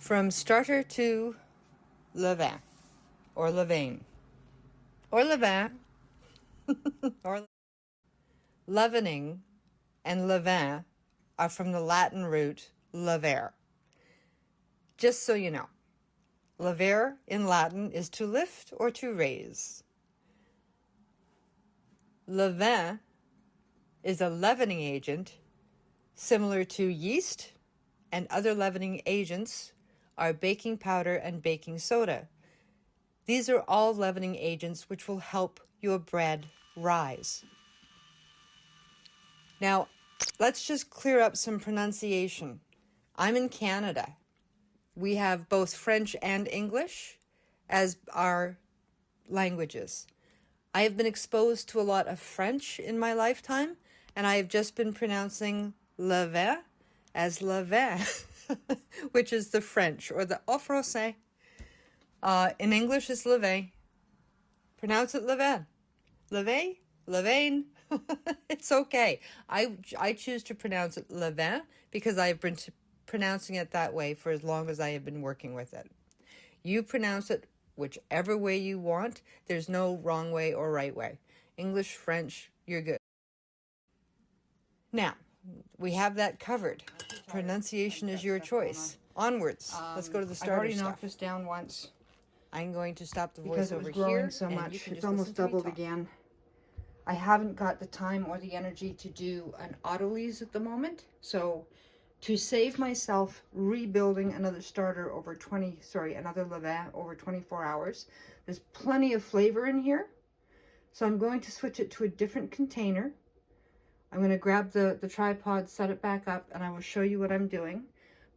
From starter to Levain, or Levain, or Levain, or leavening and levain are from the Latin root levare. Just so you know, levare in Latin is to lift or to raise. Levain is a leavening agent similar to yeast, and other leavening agents are baking powder and baking soda. These are all leavening agents which will help your bread rise. Now, let's just clear up some pronunciation. I'm in Canada. We have both French and English as our languages. I have been exposed to a lot of French in my lifetime, and I have just been pronouncing levain as levain, which is the French, or the français. In English, it's levain. Pronounce it levain. Levain? Levain? It's okay. I choose to pronounce it levain because I've been pronouncing it that way for as long as I have been working with it. You pronounce it whichever way you want. There's no wrong way or right way. English, French, you're good. Now, we have that covered. Pronunciation is your choice. Onwards. Let's go to the starter I've already stuff. knocked this down once I'm going to stop the because voice it over was growing here. so and you much. can It's just almost listen to me doubled talk. again. I haven't got the time or the energy to do an autolyse at the moment. So to save myself rebuilding another starter over another levain over 24 hours, there's plenty of flavor in here. So I'm going to switch it to a different container. I'm going to grab the tripod, set it back up, and I will show you what I'm doing.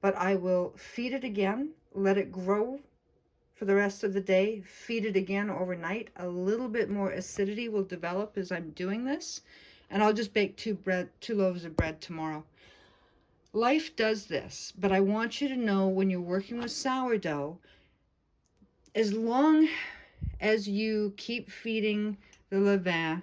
But I will feed it again, let it grow for the rest of the day, feed it again overnight. A little bit more acidity will develop as I'm doing this. And I'll just bake two loaves of bread tomorrow. Life does this, but I want you to know when you're working with sourdough, as long as you keep feeding the levain,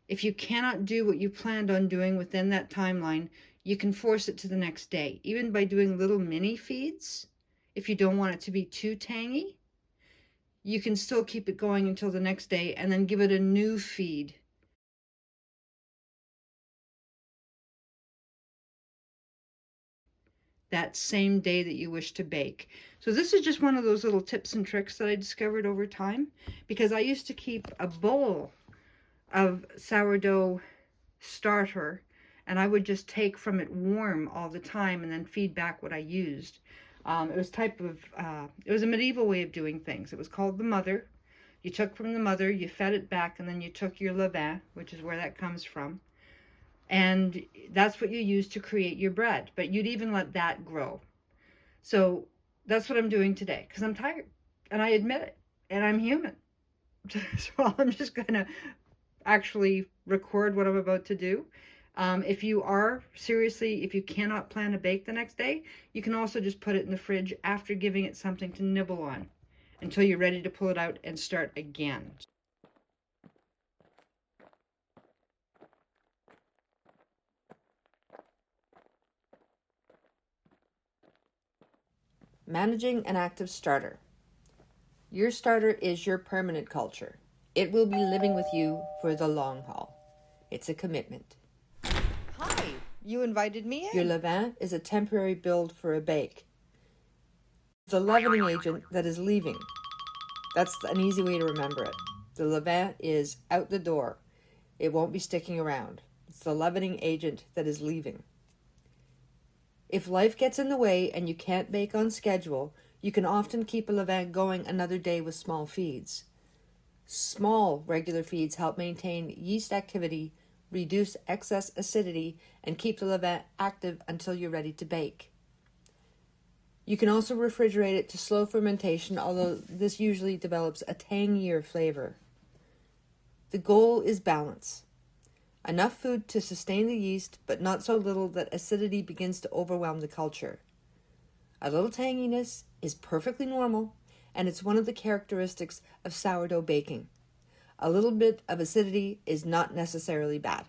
if you cannot do what you planned on doing within that timeline, you can force it to the next day, even by doing little mini feeds. If you don't want it to be too tangy, you can still keep it going until the next day and then give it a new feed. That same day that you wish to bake. So this is just one of those little tips and tricks that I discovered over time, because I used to keep a bowl of sourdough starter and I would just take from it warm all the time and then feed back what I used. It was a medieval way of doing things. It was called the mother. You took from the mother, you fed it back, and then you took your levain, which is where that comes from. And that's what you use to create your bread. But you'd even let that grow. So that's what I'm doing today, because I'm tired. And I admit it. And I'm human. So I'm just going to actually record what I'm about to do. If you cannot plan to bake the next day, you can also just put it in the fridge after giving it something to nibble on until you're ready to pull it out and start again. Managing an active starter. Your starter is your permanent culture. It will be living with you for the long haul. It's a commitment. Hi, you invited me in. Your levain is a temporary build for a bake. It's a leavening agent that is leaving. That's an easy way to remember it. The levain is out the door. It won't be sticking around. It's the leavening agent that is leaving. If life gets in the way and you can't bake on schedule, you can often keep a levain going another day with small feeds. Small regular feeds help maintain yeast activity, reduce excess acidity, and keep the levain active until you're ready to bake. You can also refrigerate it to slow fermentation, although this usually develops a tangier flavor. The goal is balance. Enough food to sustain the yeast, but not so little that acidity begins to overwhelm the culture. A little tanginess is perfectly normal, and it's one of the characteristics of sourdough baking. A little bit of acidity is not necessarily bad.